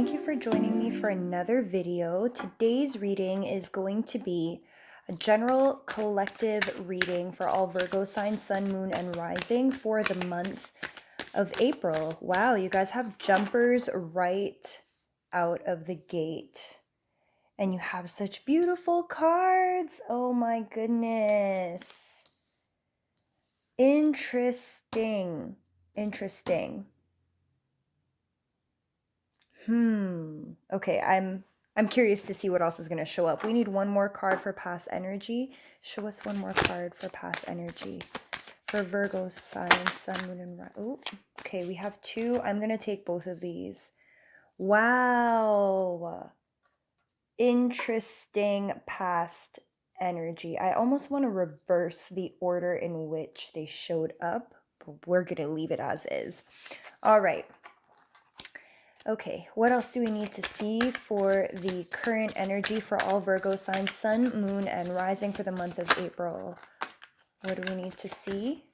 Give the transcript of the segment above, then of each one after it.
thank you for joining me for another video. Today's reading is going to be a general collective reading for all Virgo signs, sun, moon, and rising for the month of April. Wow, you guys have jumpers right out of the gate. And you have such beautiful cards. Oh my goodness. Interesting. Interesting. Okay, I'm curious to see what else is going to show up. We need one more card for past energy. Show us one more card for past energy. For Virgo sign, sun, moon, and rise. Oh, okay, we have two. I'm going to take both of these. Wow. Interesting past energy. I almost want to reverse the order in which they showed up, but we're going to leave it as is. All right. Okay, what else do we need to see for the current energy for all Virgo signs, sun, moon, and rising for the month of April? What do we need to see?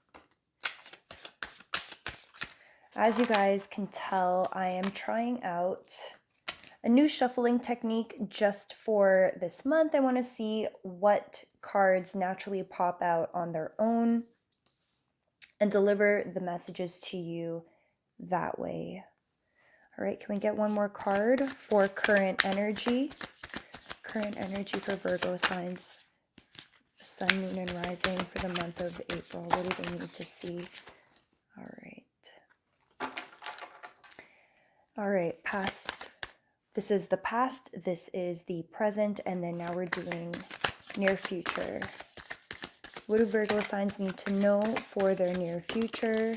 As you guys can tell, I am trying out a new shuffling technique just for this month. I want to see what cards naturally pop out on their own and deliver the messages to you that way. All right, can we get one more card for current energy? Current energy for Virgo signs, sun, moon, and rising for the month of April. What do they need to see? All right. All right, past. This is the past, this is the present, and then now we're doing near future. What do Virgo signs need to know for their near future?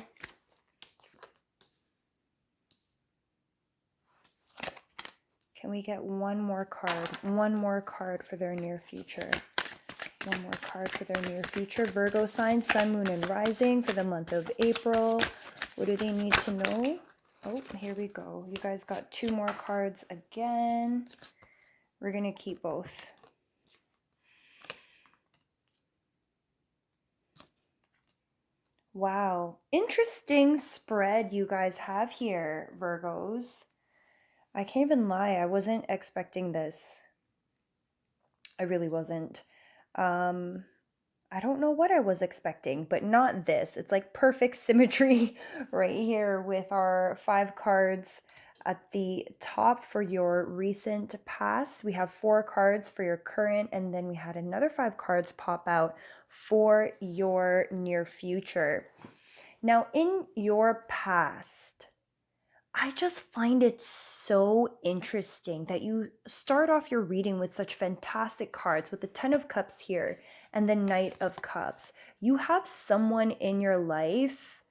Can we get one more card? One more card for their near future. One more card for their near future. Virgo signs, sun, moon, and rising for the month of April. What do they need to know? Oh, here we go. You guys got two more cards again. We're going to keep both. Wow. Interesting spread you guys have here, Virgos. I can't even lie. I wasn't expecting this. I really wasn't. I don't know what I was expecting, but not this. It's like perfect symmetry right here with our 5 cards at the top for your recent past. We have 4 cards for your current, and then we had another 5 cards pop out for your near future. Now, in your past, I just find it so interesting that you start off your reading with such fantastic cards with the 10 of Cups here and the Knight of Cups. You have someone in your life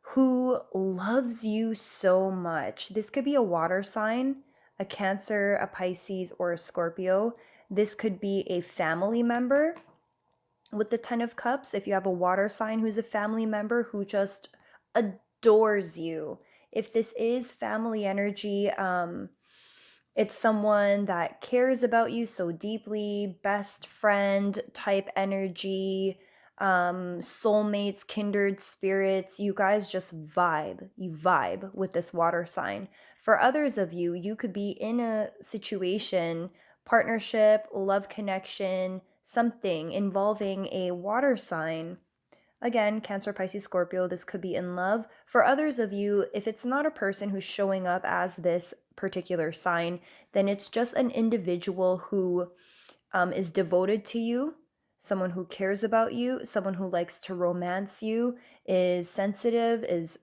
who loves you so much. This could be a water sign, a Cancer, a Pisces, or a Scorpio. This could be a family member with the 10 of Cups. If you have a water sign who's a family member who just adores you. If this is family energy, it's someone that cares about you so deeply, best friend type energy, soulmates, kindred spirits. You guys just vibe. You vibe with this water sign. For others of you, you could be in a situation, partnership, love connection, something involving a water sign. Again, Cancer, Pisces, Scorpio, this could be in love. For others of you, if it's not a person who's showing up as this particular sign, then it's just an individual who is devoted to you, someone who cares about you, someone who likes to romance you, is sensitive, is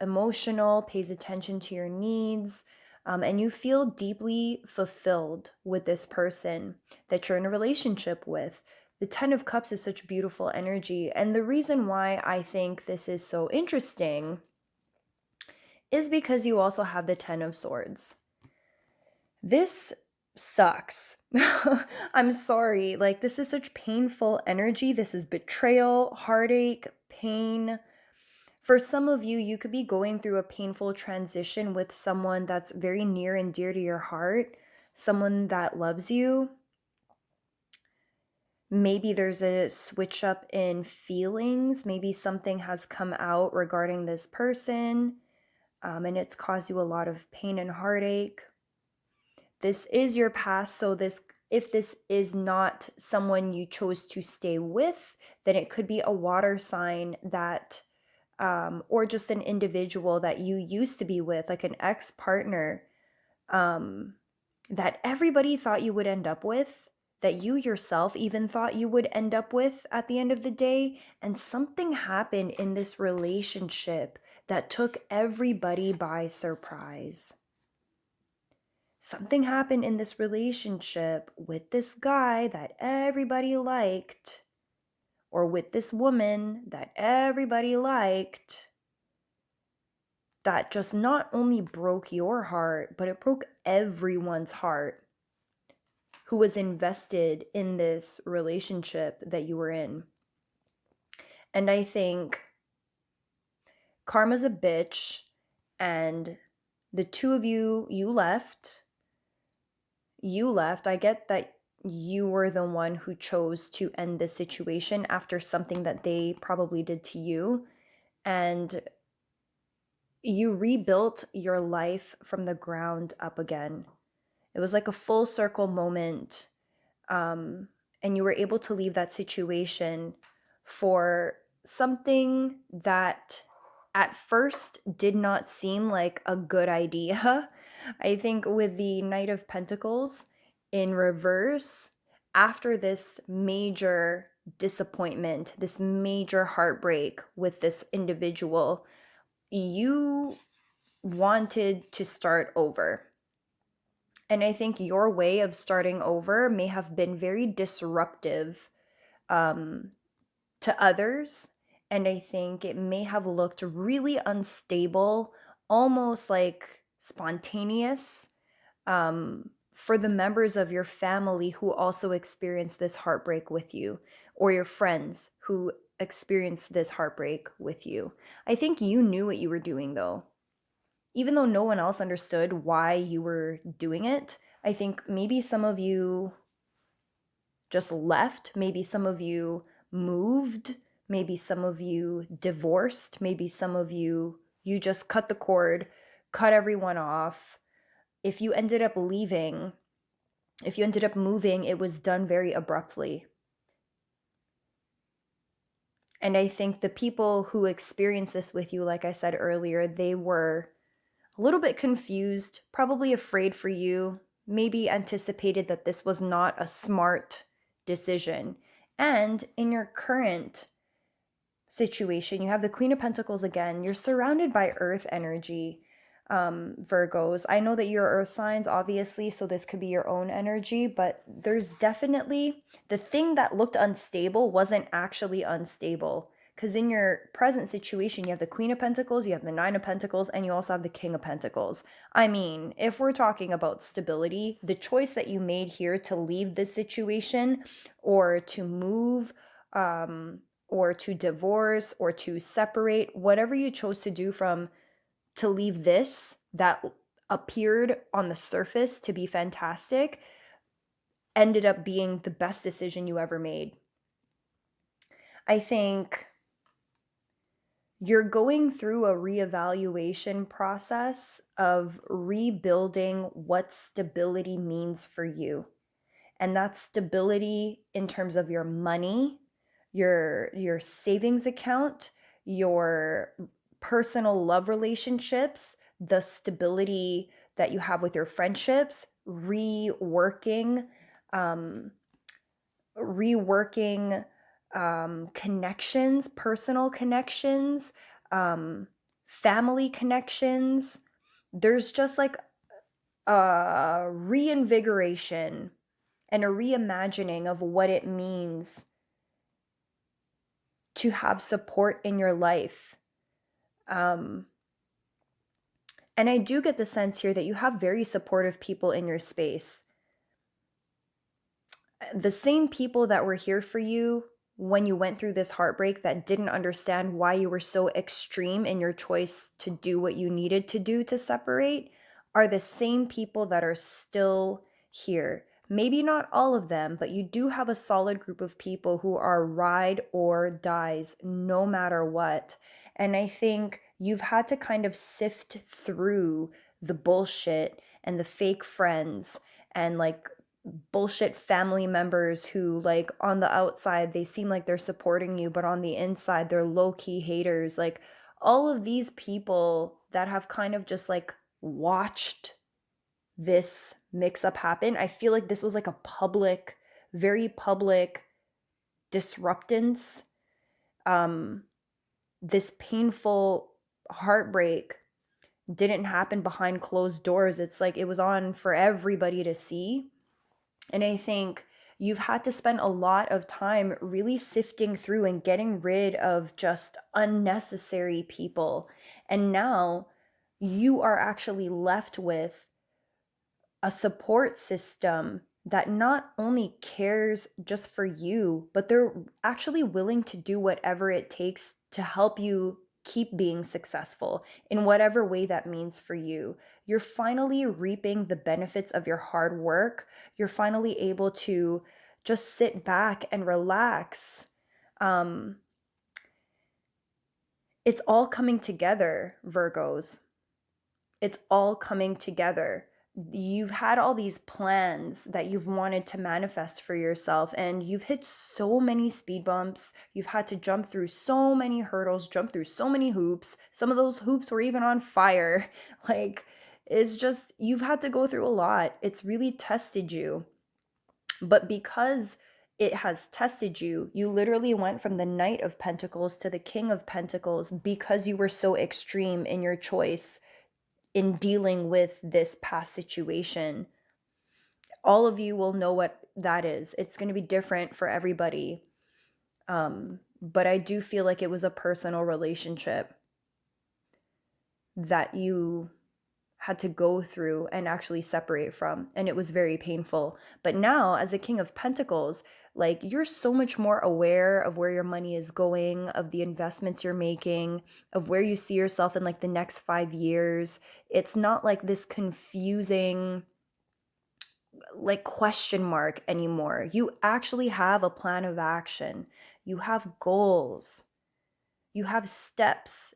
emotional, pays attention to your needs, and you feel deeply fulfilled with this person that you're in a relationship with. The 10 of Cups is such beautiful energy. And the reason why I think this is so interesting is because you also have the 10 of Swords. This sucks. I'm sorry. Like, this is such painful energy. This is betrayal, heartache, pain. For some of you, you could be going through a painful transition with someone that's very near and dear to your heart, someone that loves you. Maybe there's a switch up in feelings. Maybe something has come out regarding this person. and it's caused you a lot of pain and heartache. This is your past, so if this is not someone you chose to stay with, then it could be a water sign that, or just an individual that you used to be with, like an ex-partner, that everybody thought you would end up with, that you yourself even thought you would end up with at the end of the day. And something happened in this relationship that took everybody by surprise. Something happened in this relationship with this guy that everybody liked, or with this woman that everybody liked, that just not only broke your heart, but it broke everyone's heart who was invested in this relationship that you were in. And I think karma's a bitch, and the two of you left. I get that you were the one who chose to end this situation after something that they probably did to you. And you rebuilt your life from the ground up again. It was like a full circle moment. And you were able to leave that situation for something that at first did not seem like a good idea. I think with the Knight of Pentacles in reverse, after this major disappointment, this major heartbreak with this individual, you wanted to start over. And I think your way of starting over may have been very disruptive to others. And I think it may have looked really unstable, almost like spontaneous, for the members of your family who also experienced this heartbreak with you, or your friends who experienced this heartbreak with you. I think you knew what you were doing, though. Even though no one else understood why you were doing it, I think maybe some of you just left, maybe some of you moved, maybe some of you divorced, maybe some of you just cut the cord, cut everyone off. If you ended up leaving, if you ended up moving, it was done very abruptly. And I think the people who experienced this with you, like I said earlier, they were a little bit confused, probably afraid for you, maybe anticipated that this was not a smart decision. And in your current situation, you have the Queen of Pentacles again. You're surrounded by earth energy, Virgos. I know that you're earth signs, obviously, so this could be your own energy, but there's definitely the thing that looked unstable wasn't actually unstable. Because in your present situation, you have the Queen of Pentacles, you have the Nine of Pentacles, and you also have the King of Pentacles. I mean, if we're talking about stability, the choice that you made here to leave this situation, or to move, or to divorce, or to separate, whatever you chose to do to leave this that appeared on the surface to be fantastic, ended up being the best decision you ever made. I think you're going through a reevaluation process of rebuilding what stability means for you. And that's stability in terms of your money, your savings account, your personal love relationships, the stability that you have with your friendships, reworking connections, personal connections, family connections. There's just like a reinvigoration and a reimagining of what it means to have support in your life. And I do get the sense here that you have very supportive people in your space. The same people that were here for you when you went through this heartbreak, that didn't understand why you were so extreme in your choice to do what you needed to do to separate, are the same people that are still here. Maybe not all of them, but you do have a solid group of people who are ride or dies no matter what. And I think you've had to kind of sift through the bullshit and the fake friends and like bullshit family members who, like, on the outside they seem like they're supporting you, but on the inside they're low-key haters. Like, all of these people that have kind of just like watched this mix up happen. I feel like this was like a public, very public disruptance. This painful heartbreak didn't happen behind closed doors. It's like it was on for everybody to see. And I think you've had to spend a lot of time really sifting through and getting rid of just unnecessary people. And now you are actually left with a support system that not only cares just for you, but they're actually willing to do whatever it takes to help you keep being successful in whatever way that means for you. You're finally reaping the benefits of your hard work. You're finally able to just sit back and relax. Um, it's all coming together, Virgos. It's all coming together. You've had all these plans that you've wanted to manifest for yourself, and you've hit so many speed bumps. You've had to jump through so many hurdles, jump through so many hoops. Some of those hoops were even on fire. Like, it's just, you've had to go through a lot. It's really tested you. But because it has tested you, you literally went from the Knight of Pentacles to the King of Pentacles because you were so extreme in your choice in dealing with this past situation. All of you will know what that is. It's going to be different for everybody. But I do feel like it was a personal relationship that you had to go through and actually separate from, and it was very painful. But now, as the King of Pentacles, like, you're so much more aware of where your money is going, of the investments you're making, of where you see yourself in like the next 5 years. It's not like this confusing like question mark anymore. You actually have a plan of action. You have goals. You have steps,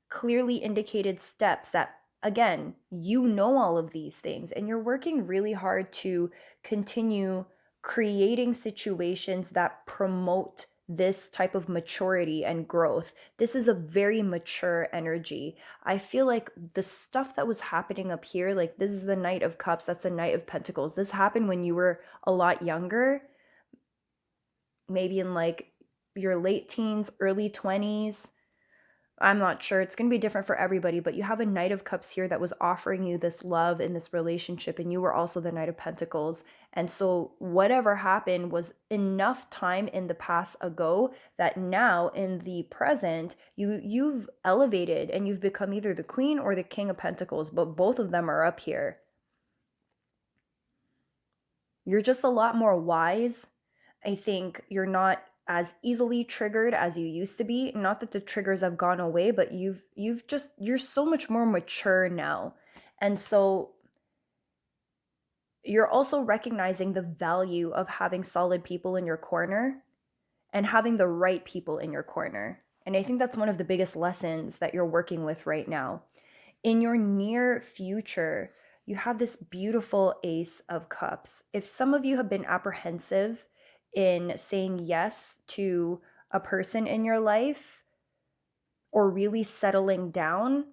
clearly indicated steps that, again, you know all of these things, and you're working really hard to continue creating situations that promote this type of maturity and growth. This is a very mature energy. I feel like the stuff that was happening up here, like, this is the Knight of Cups, that's the Knight of Pentacles. This happened when you were a lot younger, maybe in like your late teens, early 20s. I'm not sure. It's going to be different for everybody, but you have a Knight of Cups here that was offering you this love in this relationship, and you were also the Knight of Pentacles. And so whatever happened was enough time in the past ago that now in the present, you've elevated and you've become either the Queen or the King of Pentacles, but both of them are up here. You're just a lot more wise. I think you're not as easily triggered as you used to be. Not that the triggers have gone away, but you're so much more mature now. And so you're also recognizing the value of having solid people in your corner and having the right people in your corner. And I think that's one of the biggest lessons that you're working with right now. In your near future, you have this beautiful Ace of Cups. If some of you have been apprehensive in saying yes to a person in your life or really settling down,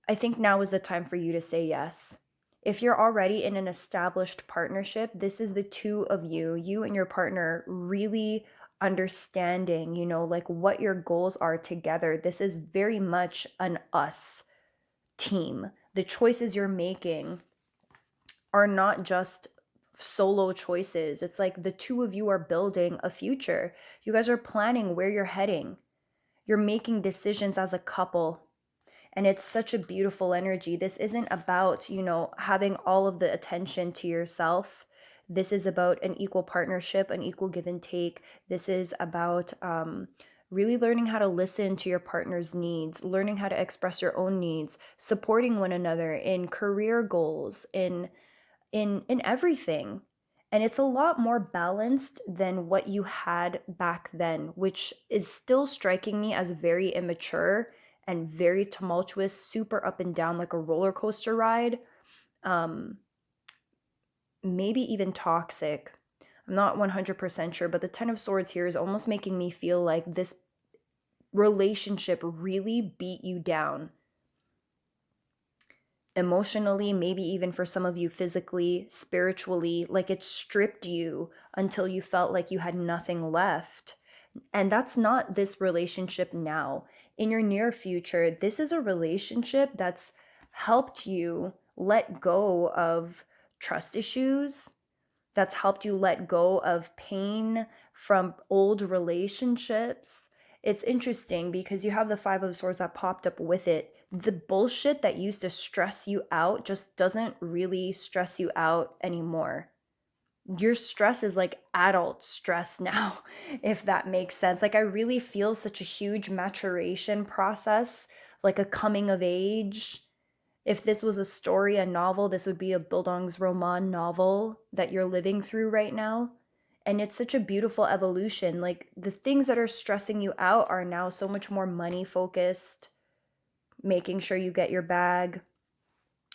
I think now is the time for you to say yes. If you're already in an established partnership, this is the two of you and your partner really understanding, like, what your goals are together. This is very much an us team. The choices you're making are not just solo choices. It's like the two of you are building a future. You guys are planning where you're heading. You're making decisions as a couple. And it's such a beautiful energy. This isn't about, having all of the attention to yourself. This is about an equal partnership, an equal give and take. This is about really learning how to listen to your partner's needs, learning how to express your own needs, supporting one another in career goals, in everything. And it's a lot more balanced than what you had back then, which is still striking me as very immature and very tumultuous, super up and down like a roller coaster ride, maybe even toxic. I'm not 100% sure, but the Ten of Swords here is almost making me feel like this relationship really beat you down emotionally, maybe even for some of you physically, spiritually, like it stripped you until you felt like you had nothing left. And that's not this relationship now. In your near future, this is a relationship that's helped you let go of trust issues, that's helped you let go of pain from old relationships. It's interesting because you have the Five of Swords that popped up with it. The bullshit that used to stress you out just doesn't really stress you out anymore. Your stress is like adult stress now, if that makes sense. Like, I really feel such a huge maturation process, like a coming of age. If this was a story, a novel, this would be a Bildungsroman novel that you're living through right now. And it's such a beautiful evolution. Like, the things that are stressing you out are now so much more money focused, making sure you get your bag,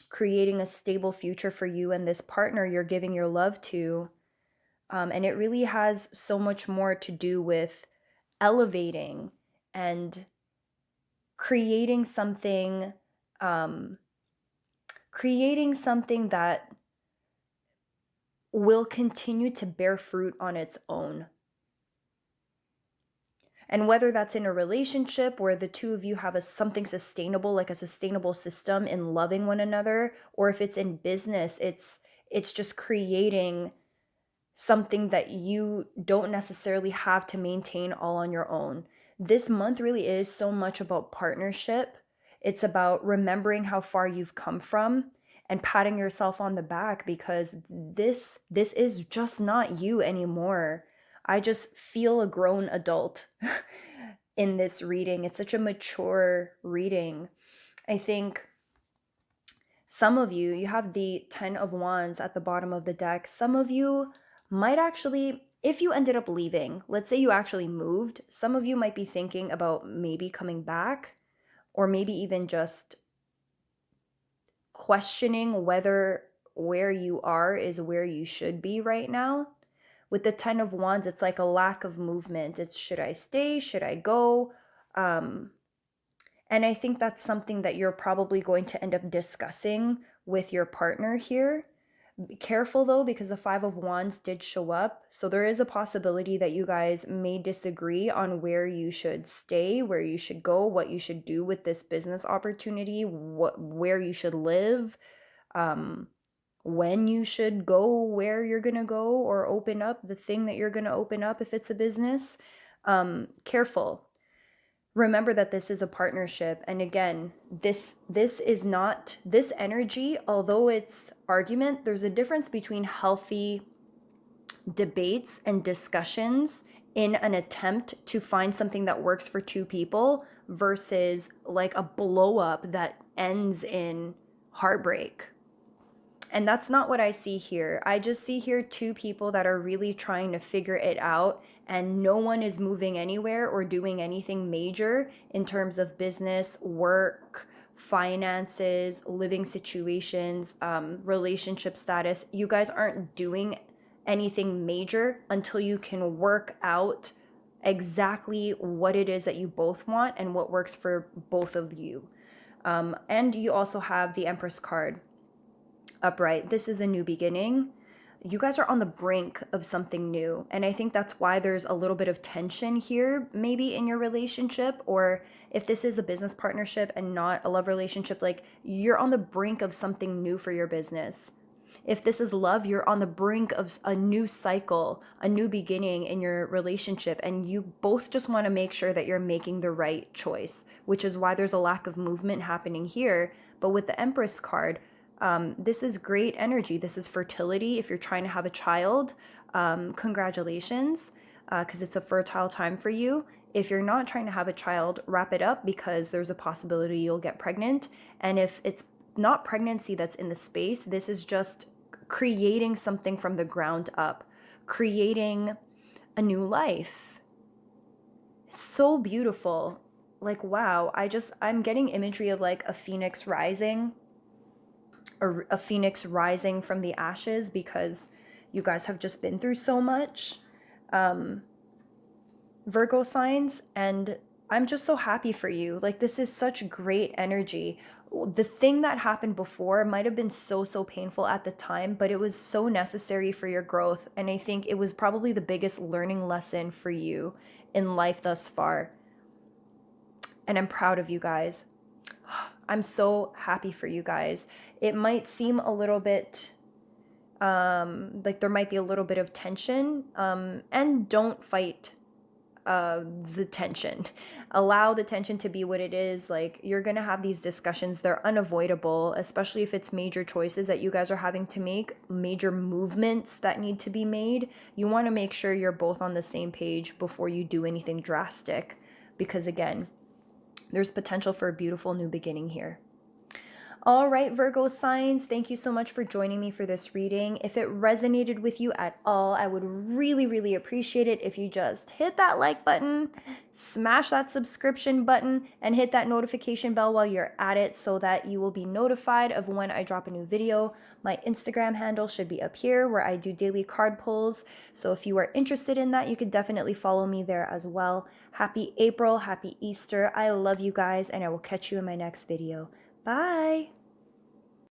creating a stable future for you and this partner you're giving your love to. And it really has so much more to do with elevating and creating something, um, creating something that will continue to bear fruit on its own. And whether that's in a relationship where the two of you have something sustainable, like a sustainable system in loving one another, or if it's in business, it's just creating something that you don't necessarily have to maintain all on your own. This month really is so much about partnership. It's about remembering how far you've come from and patting yourself on the back, because this is just not you anymore. I just feel a grown adult in this reading. It's such a mature reading. I think some of you, you have the 10 of Wands at the bottom of the deck. Some of you might actually, if you ended up leaving, let's say you actually moved, some of you might be thinking about maybe coming back, or maybe even just questioning whether where you are is where you should be right now. With the 10 of Wands, it's like a lack of movement. It's, should I stay? Should I go? And I think that's something that you're probably going to end up discussing with your partner here. Be careful though, because the Five of Wands did show up. So there is a possibility that you guys may disagree on where you should stay, where you should go, what you should do with this business opportunity, where you should live, when you should go, where you're going to go, or open up the thing that you're going to open up if it's a business. Careful. Remember that this is a partnership, and again, this is not this energy, although it's argument. There's a difference between healthy debates and discussions in an attempt to find something that works for two people versus like a blow up that ends in heartbreak. And that's not what I see here. I just see here two people that are really trying to figure it out, and no one is moving anywhere or doing anything major in terms of business, work, finances, living situations, relationship status. You guys aren't doing anything major until you can work out exactly what it is that you both want and what works for both of you. And you also have the Empress card upright. This is a new beginning. You guys are on the brink of something new. And I think that's why there's a little bit of tension here, maybe in your relationship, or if this is a business partnership and not a love relationship, like you're on the brink of something new for your business. If this is love, you're on the brink of a new cycle, a new beginning in your relationship, and you both just want to make sure that you're making the right choice, which is why there's a lack of movement happening here. But with the Empress card, this is great energy. This is fertility. If you're trying to have a child, congratulations, because it's a fertile time for you. If you're not trying to have a child, wrap it up, because there's a possibility you'll get pregnant. And if it's not pregnancy that's in the space, this is just creating something from the ground up, creating a new life. It's so beautiful. like, wow, I'm getting imagery of like a phoenix rising, or a phoenix rising from the ashes, because you guys have just been through so much, Virgo signs, and I'm just so happy for you. Like, this is such great energy. The thing that happened before might have been so painful at the time, but it was so necessary for your growth. And I think it was probably the biggest learning lesson for you in life thus far. And I'm proud of you guys. I'm so happy for you guys. It might seem a little bit like there might be a little bit of tension, and don't fight the tension. Allow the tension to be what it is. Like, you're gonna have these discussions, they're unavoidable, especially if it's major choices that you guys are having to make, major movements that need to be made. You want to make sure you're both on the same page before you do anything drastic, because again, there's potential for a beautiful new beginning here. All right, Virgo signs, thank you so much for joining me for this reading. If it resonated with you at all, I would really appreciate it if you just hit that like button, smash that subscription button, and hit that notification bell while you're at it so that you will be notified of when I drop a new video. My Instagram handle should be up here, where I do daily card pulls. So if you are interested in that, you could definitely follow me there as well. Happy April, happy Easter. I love you guys, and I will catch you in my next video. Bye.